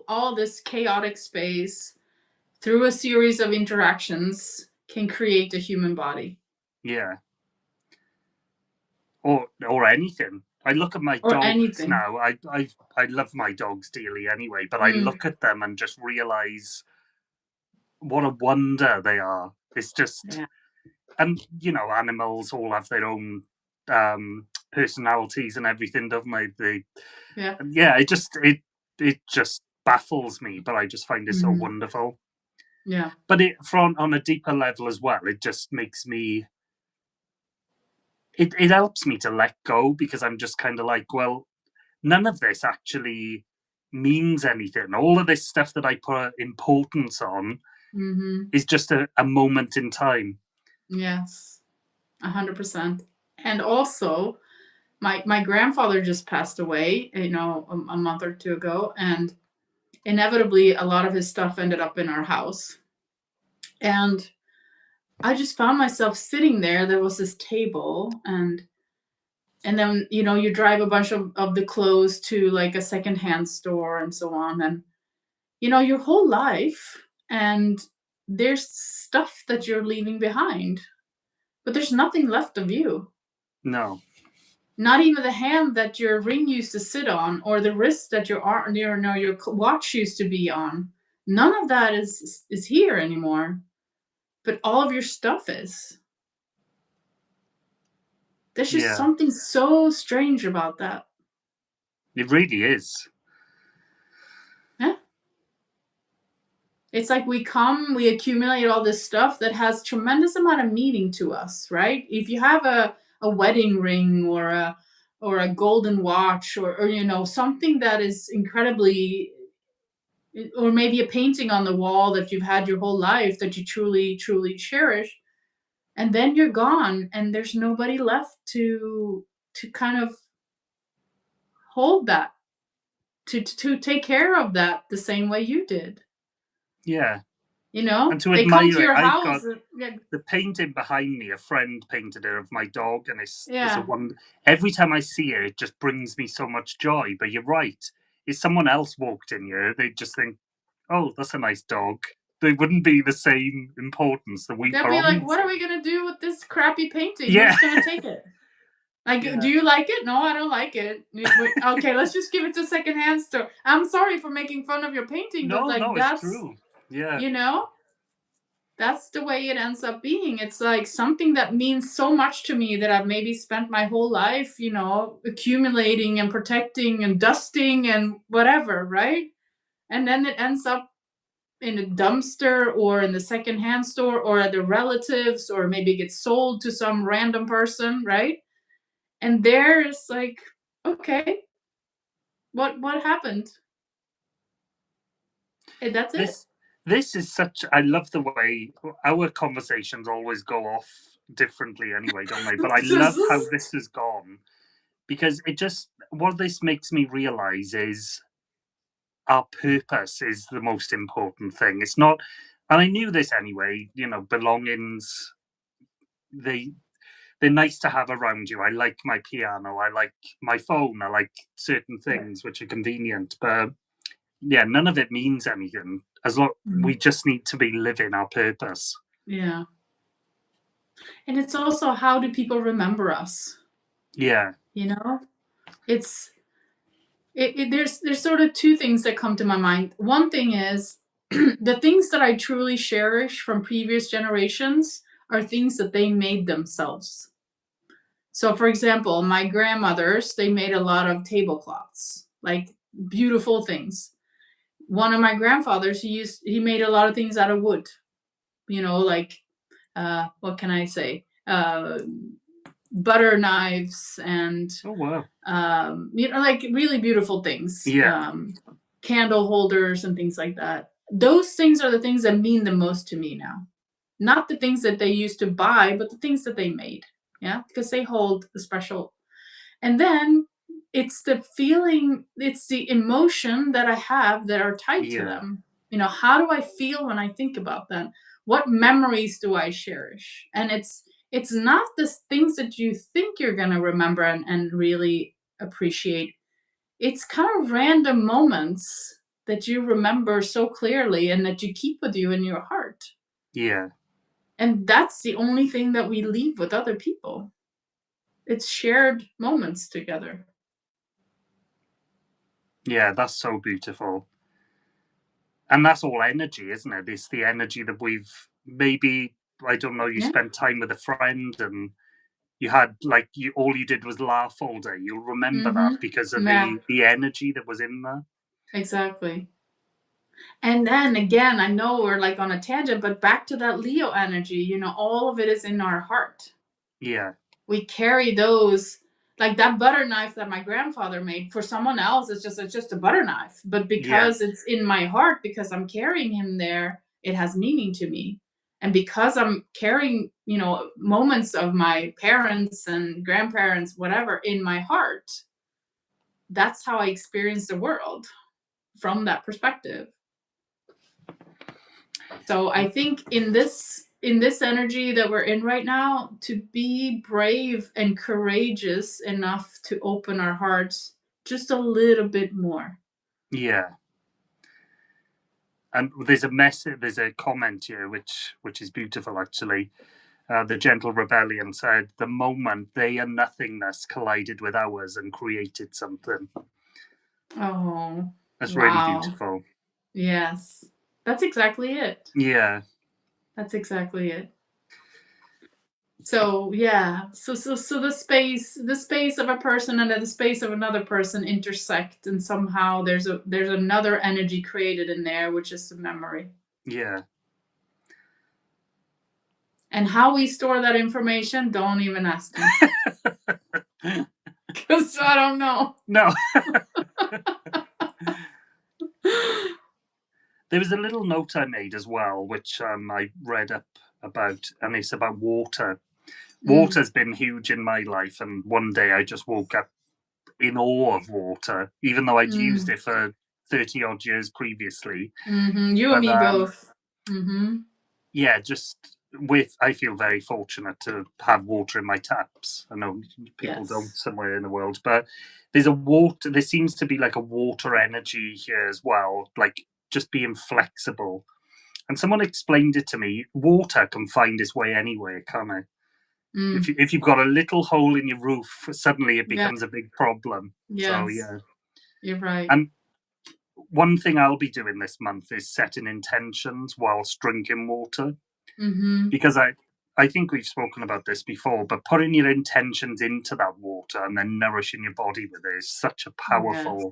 all this chaotic space through a series of interactions can create a human body
Yeah, or anything. I look at my
or
dogs
anything.
now. I love my dogs dearly anyway, but I
Mm,
look at them and just realize what a wonder they are. It's just,
yeah.
and animals all have their own personalities and everything, don't they?
Yeah.
Yeah, it just baffles me, but I just find it so
Hmm.
wonderful.
Yeah.
But it from on a deeper level as well, it just makes me it helps me to let go, because I'm just kind of like, well, none of this actually means anything. All of this stuff that I put importance on
Hmm.
is just a moment in time.
Yes. 100%. And also, my grandfather just passed away, a month or two ago, and inevitably a lot of his stuff ended up in our house. And I just found myself sitting there. There was this table, and then you drive a bunch of the clothes to like a secondhand store and so on, and your whole life, and there's stuff that you're leaving behind, but there's nothing left of you.
No.
Not even the hand that your ring used to sit on, or the wrist that your watch used to be on. None of that is here anymore. But all of your stuff is. There's just
Yeah.
something so strange about that.
It really is.
Yeah. It's like we accumulate all this stuff that has tremendous amount of meaning to us, right? If you have a wedding ring or a golden watch or something that is incredibly, or maybe a painting on the wall that you've had your whole life that you truly truly cherish, and then you're gone and there's nobody left to kind of hold that, to take care of that the same way you did.
Yeah. And to
They come to
admire it,
your
I've
house.
got the painting behind me. A friend painted it of my dog, and it's a
Yeah.
one. Every time I see it, it just brings me so much joy. But you're right. If someone else walked in here, they'd just think, "Oh, that's a nice dog." They wouldn't be the same importance that we
They'll
put
be like,
on.
what are we gonna do with this crappy painting?
Yeah.
Who's gonna take it? Like,
Yeah.
do you like it? No, I don't like it. Okay, let's just give it to secondhand store. I'm sorry for making fun of your painting, but like
No, it's true. Yeah.
That's the way it ends up being. It's like something that means so much to me that I've maybe spent my whole life, accumulating and protecting and dusting and whatever, right? And then it ends up in a dumpster or in the secondhand store or at the relatives, or maybe it gets sold to some random person, right? And there's like, okay, what happened? And that's it.
This is such. I love the way our conversations always go off differently anyway, don't they? But I love how this has gone, because it just, what this makes me realize is our purpose is the most important thing. It's not, and I knew this anyway, belongings, they're nice to have around you. I like my piano, I like my phone, I like certain things which are convenient, but yeah, none of it means anything as long we just need to be living our purpose.
Yeah. And it's also, how do people remember us?
Yeah.
It's there's sort of two things that come to my mind. One thing is the things that I truly cherish from previous generations are things that they made themselves. So, for example, my grandmothers, they made a lot of tablecloths, like beautiful things. One of my grandfathers, he made a lot of things out of wood. Like what can I say? Butter knives and
Oh wow.
like really beautiful things.
Yeah.
Candle holders and things like that. Those things are the things that mean the most to me now. Not the things that they used to buy, but the things that they made. Yeah, because they hold the special. And then it's the feeling, it's the emotion that I have that are tied to them. How do I feel when I think about them? What memories do I cherish? And it's not the things that you think you're going to remember and really appreciate. It's kind of random moments that you remember so clearly and that you keep with you in your heart.
Yeah.
And that's the only thing that we leave with other people. It's shared moments together.
Yeah, that's so beautiful. And that's all energy, isn't it? It's the energy that we've maybe, I don't know, you spent time with a friend and you had all you did was laugh all day. You'll remember that because of the energy that was in there.
Exactly. And then again, I know we're like on a tangent, but back to that Leo energy, all of it is in our heart.
Yeah.
We carry those, like that butter knife that my grandfather made. For someone else, it's just a butter knife. But because it's in my heart, because I'm carrying him there, it has meaning to me. And because I'm carrying, moments of my parents and grandparents, whatever, in my heart, that's how I experience the world from that perspective. So I think in this energy that we're in right now, to be brave and courageous enough to open our hearts just a little bit more.
Yeah. And there's a comment here which is beautiful actually. The gentle rebellion said, "The moment they and nothingness collided with ours and created something."
Oh,
That's really
wow.
beautiful.
Yes. That's exactly it.
Yeah,
That's exactly it. So yeah, so the space of a person and the space of another person intersect, and somehow there's another energy created in there, which is the memory.
yeah.
And how we store that information, don't even ask me, because I don't know.
No. There was a little note I made as well, which I read up about, and it's about water.
Mm,
Water's been huge in my life, and one day I just woke up in awe of water, even though I'd used
mm,
it for 30 odd years previously.
You and
But
me both. Mm-hmm.
yeah, just I feel very fortunate to have water in my taps. I know people don't
Yes.
somewhere in the world, but there seems to be like a water energy here as well, like just being flexible. And someone explained it to me. Water can find its way anywhere, can't it?
Mm,
If you've got a little hole in your roof, suddenly it
yeah.
becomes a big problem. So
Yes.
yeah.
You're right.
And one thing I'll be doing this month is setting intentions whilst drinking water,
Mm-hmm.
because I think we've spoken about this before, but putting your intentions into that water and then nourishing your body with it is such a
Yes.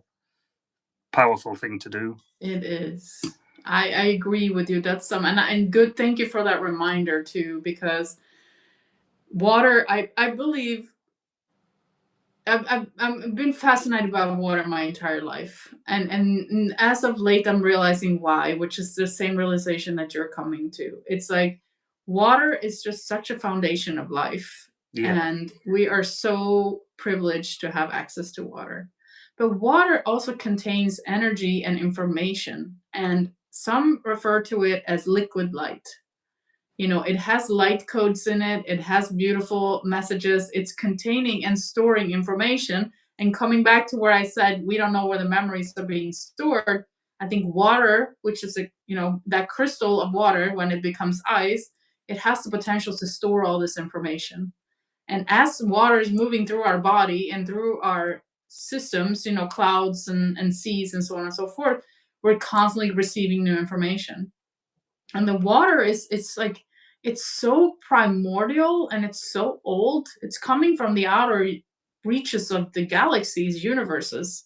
powerful thing to do.
It is. I agree with you. That's and good. Thank you for that reminder too, because water. I believe I've been fascinated by water my entire life, and as of late, I'm realizing why, which is the same realization that you're coming to. It's like water is just such a foundation of life,
Yeah,
and we are so privileged to have access to water. But water also contains energy and information, and some refer to it as liquid light. It has light codes in it, it has beautiful messages, it's containing and storing information. And coming back to where I said we don't know where the memories are being stored, I think water, which is that crystal of water, when it becomes ice, it has the potential to store all this information. And as water is moving through our body and through our systems, clouds and seas and so on and so forth, we're constantly receiving new information. And the water it's like, it's so primordial and it's so old. It's coming from the outer reaches of the galaxies, universes,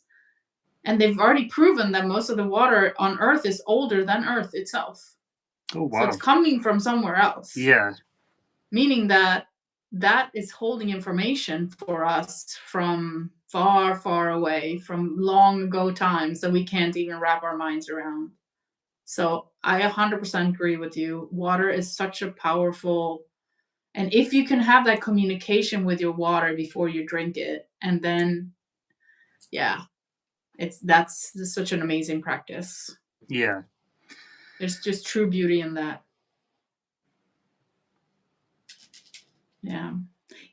and they've already proven that most of the water on Earth is older than Earth itself.
oh
So it's
wow.
coming from somewhere else,
Yeah,
meaning that that is holding information for us from far, far away, from long ago times that we can't even wrap our minds around. So I 100% agree with you. Water is such a powerful, and if you can have that communication with your water before you drink it, and then, yeah, that's such an amazing practice.
yeah.
There's just true beauty in that. Yeah.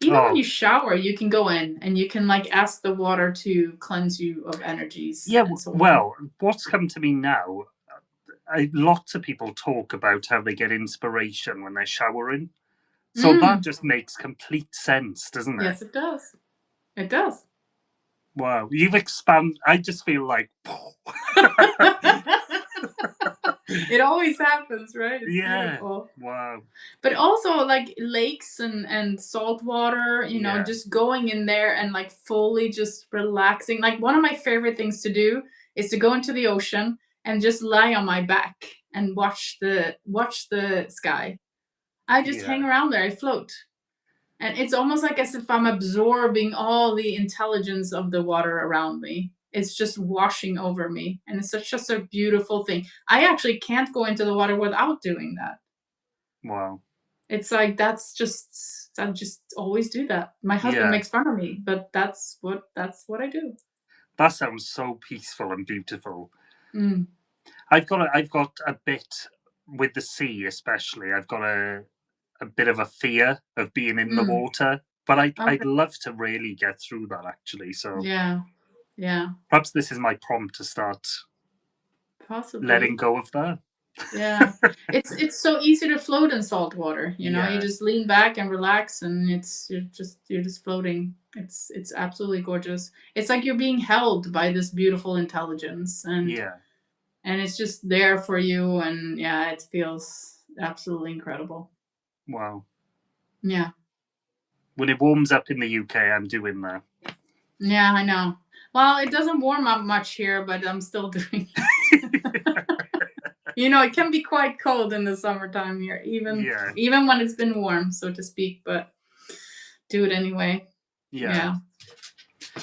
Even when
Oh
you shower, you can go in and you can like ask the water to cleanse you of energies
yeah.
and so on.
Well, what's come to me now? Lots of people talk about how they get inspiration when they're showering. So that
Mm,
just makes complete sense, doesn't it?
yes, it does. It does.
Wow, you've expanded. I just feel like,
It always happens, right? It's
yeah,
beautiful.
wow,
But also like lakes and salt water,
yeah,
just going in there and like fully just relaxing. Like one of my favorite things to do is to go into the ocean and just lie on my back and watch the sky. I just
yeah,
hang around there, I float. And it's almost like as if I'm absorbing all the intelligence of the water around me. It's just washing over me. And it's just a beautiful thing. I actually can't go into the water without doing that.
Wow.
It's like I just always do that. My husband
Yeah.
makes fun of me, but that's what I do.
That sounds so peaceful and beautiful.
Mm,
I've got a bit with the sea, especially. I've got a bit of a fear of being in the
mm,
water, but I'd
okay.
love to really get through that actually. So
Yeah, yeah,
perhaps this is my prompt to start letting
possibly.
go of that.
Yeah. It's so easy to float in salt water, you know? You
Yeah,
just lean back and relax and you're just floating. It's absolutely gorgeous. It's like you're being held by this beautiful intelligence
yeah.
and it's just there for you and yeah, it feels absolutely incredible.
Wow.
Yeah.
When it warms up in the UK, I'm doing that.
Yeah, I know. Well, it doesn't warm up much here, but I'm still doing it. It can be quite cold in the summertime here, even
Yeah,
even when it's been warm, so to speak, but do it anyway.
yeah,
Yeah.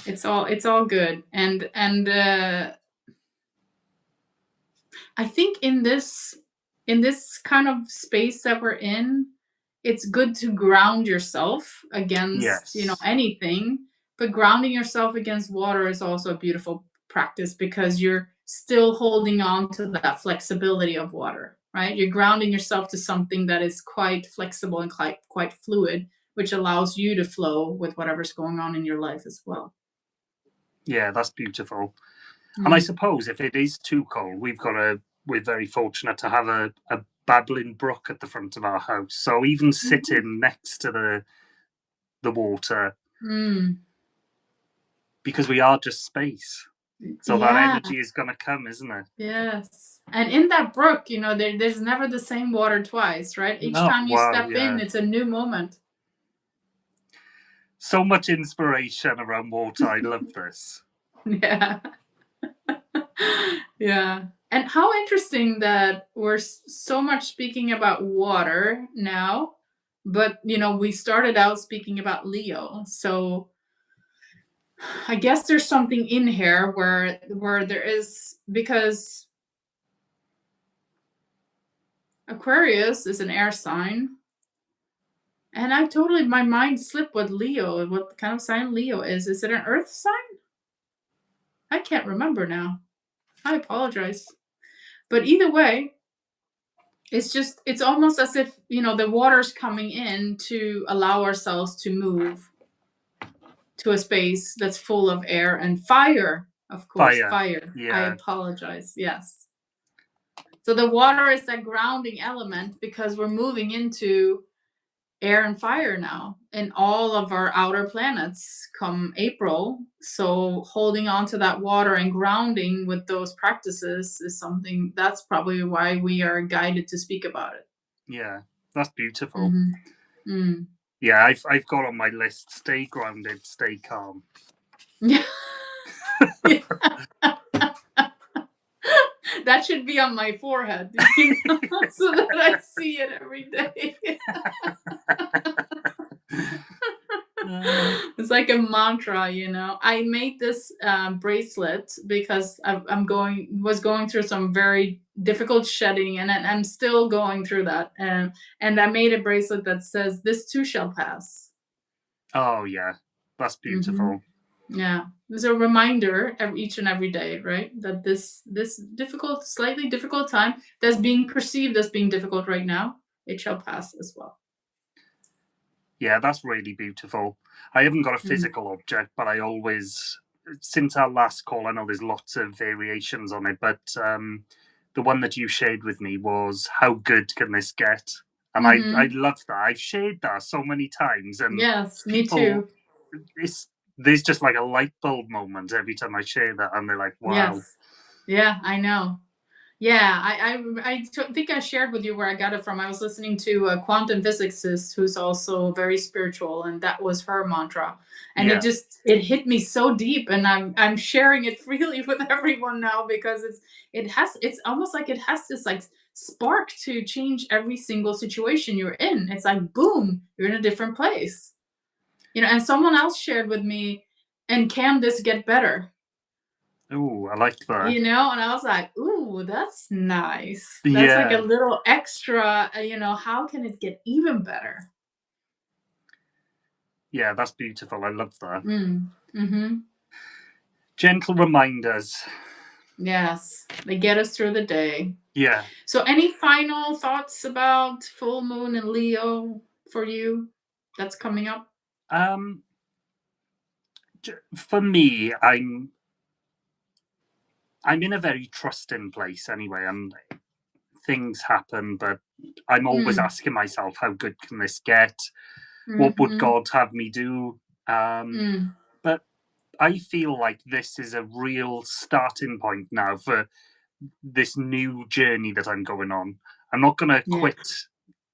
It's all good. And I think in this kind of space that we're in, it's good to ground yourself against,
yes,
anything, but grounding yourself against water is also a beautiful practice because you're still holding on to that flexibility of water, right? You're grounding yourself to something that is quite flexible and quite fluid, which allows you to flow with whatever's going on in your life as well.
yeah. That's beautiful. And I
Mm.
suppose if it is too cold, we're very fortunate to have a babbling brook at the front of our house. So even
Mhm.
sitting next to the water,
Mm.
because we are just space. So that
Yeah.
energy is gonna come, isn't it?
Yes. And in that brook, there's never the same water twice, right? Each
No,
time you
wow,
step in,
yeah.
it's a new moment.
So much inspiration around water. I love this.
Yeah. Yeah. And how interesting that we're so much speaking about water now, but we started out speaking about Leo. So I guess there's something in here where there is because Aquarius is an air sign. And my mind slipped what what kind of sign Leo is. Is it an earth sign? I can't remember now. I apologize. But either way, it's almost as if, the water's coming in to allow ourselves to move to a space that's full of air and fire. Of course,
Fire.
fire. I
Yeah,
apologize. Yes. So the water is that grounding element because we're moving into air and fire now in all of our outer planets come April. So holding on to that water and grounding with those practices is something that's probably why we are guided to speak about it.
yeah. That's beautiful.
Hmm. Mm.
Yeah, I've got on my list: stay grounded, stay calm.
Yeah. Yeah. That should be on my forehead, so that I see it every day. It's like a mantra. I made this bracelet because was going through some very difficult shedding, and I'm still going through that. And I made a bracelet that says, "This too shall pass."
Oh yeah, that's
Hmm.
beautiful.
Yeah, there's a reminder each and every day, right? That this difficult, slightly difficult time that's being perceived as being difficult right now, it shall pass as well.
Yeah, that's really beautiful. I haven't got a
Mm.
physical object, but I always, since our last call, I know there's lots of variations on it, but the one that you shared with me was how good can this get? And I
Mm-hmm.
love that. I've shared that so many times, and
Yes, me
people,
too.
it's there's just like a light bulb moment every time I share that, and they're like, "Wow,
Yes. Yeah, I know. Yeah, think I shared with you where I got it from. I was listening to a quantum physicist who's also very spiritual, and that was her mantra. And
yeah,
it hit me so deep, and I'm sharing it freely with everyone now because it's almost like it has this like spark to change every single situation you're in. It's like boom, you're in a different place. And someone else shared with me, and can this get better?
oh, I like that."
And I was like, ooh, Oh, that's nice. That's like a
Yeah,
little extra, how can it get even better?
yeah, that's beautiful. I love that.
Mhm.
Gentle reminders.
Yes, they get us through the day.
Yeah.
So any final thoughts about full moon and Leo for you that's coming up?
Um, for me, I'm in a very trusting place anyway, and things happen, but I'm always
Mm.
asking myself, how good can this get? What would
Mhm.
God have me do?
Mm.
But I feel like this is a real starting point now for this new journey that I'm going on. I'm not going to
Yeah.
quit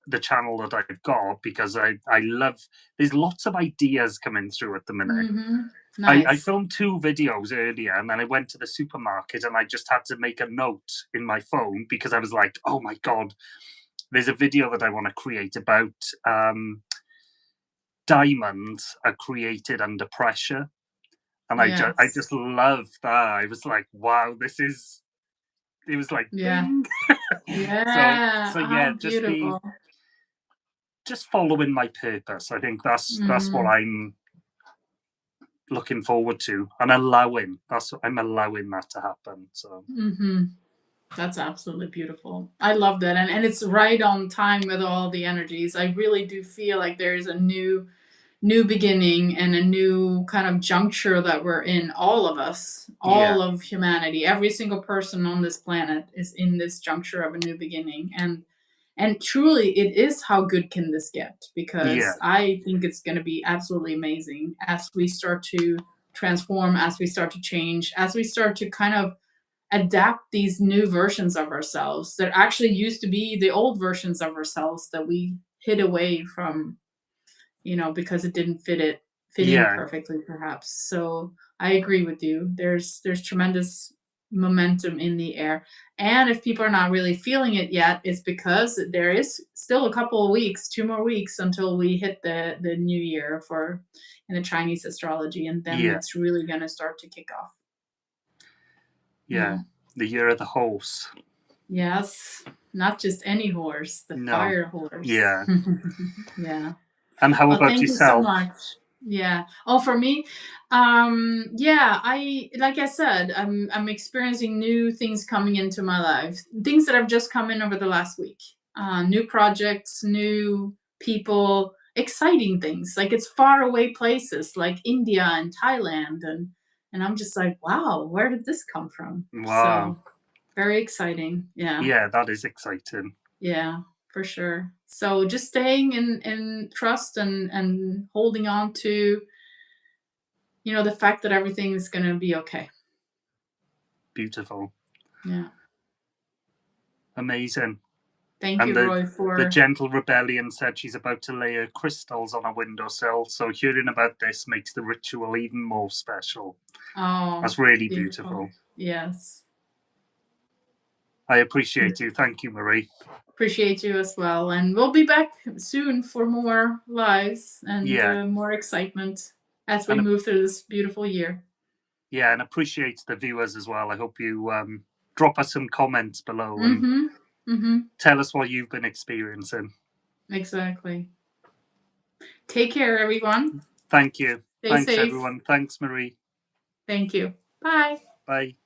the channel that I've got because I love. There's lots of ideas coming through at the minute.
Mhm.
I
Nice.
filmed 2 videos earlier, and then I went to the supermarket and I just had to make a note in my phone because I was like, oh my god, there's a video that I want to create about diamonds are created under pressure, and I
Yes.
just love that. I was like, wow, this is. It was like
Yeah.
bing.
Yeah.
So yeah,
How beautiful.
just following my purpose. I think that's what
Mhm.
I'm looking forward to and allowing. I'm allowing that to happen. So
Mhm. That's absolutely beautiful. I love that, and it's right on time with all the energies. I really do feel like there is a new beginning and a new kind of juncture that we're in, all of us,
yeah,
all of humanity. Every single person on this planet is in this juncture of a new beginning, and truly it is, how good can this get?
yeah,
Because I think it's going to be absolutely amazing as we start to transform, as we start to change, as we start to kind of adapt these new versions of ourselves that actually used to be the old versions of ourselves that we hid away from, because it didn't fit in
yeah,
perfectly, perhaps. So I agree with you. There's tremendous momentum in the air. And if people are not really feeling it yet, it's because there is still a couple of weeks, 2 more weeks until we hit the new year for in the Chinese astrology, and then
yeah,
it's really gonna start to kick off.
yeah.
Yeah.
The year of the horse.
Yes. Not just any horse, the
No.
fire horse.
Yeah.
Yeah.
And how
Well,
about
thank you so
yourself?
much. Yeah. Oh, for me, yeah, I like I said, I'm experiencing new things coming into my life. Things that have just come in over the last week. New projects, new people, exciting things. Like it's far away places like India and Thailand, and I'm just like, wow, where did this come from?
Wow.
So very exciting. Yeah.
Yeah, that is exciting.
Yeah, for sure. So just staying in trust and holding on to, the fact that everything is gonna be okay.
Beautiful.
Yeah.
Amazing.
Thank
And
you, Roy,
the
for
gentle rebellion said she's about to lay her crystals on a windowsill, so hearing about this makes the ritual even more special.
oh,
That's really
beautiful.
beautiful.
Yes.
I appreciate you. Thank you, Marie.
Appreciate you as well. And we'll be back soon for more lives and
Yeah.
more excitement as we
And
move through this beautiful year.
yeah, and appreciate the viewers as well. I hope you drop us some comments below and
Mm-hmm. Mm-hmm.
tell us what you've been experiencing.
Exactly. Take care, everyone.
Thank you.
Stay
Thanks,
safe.
everyone. Thanks, Marie.
Thank you. Bye.
Bye.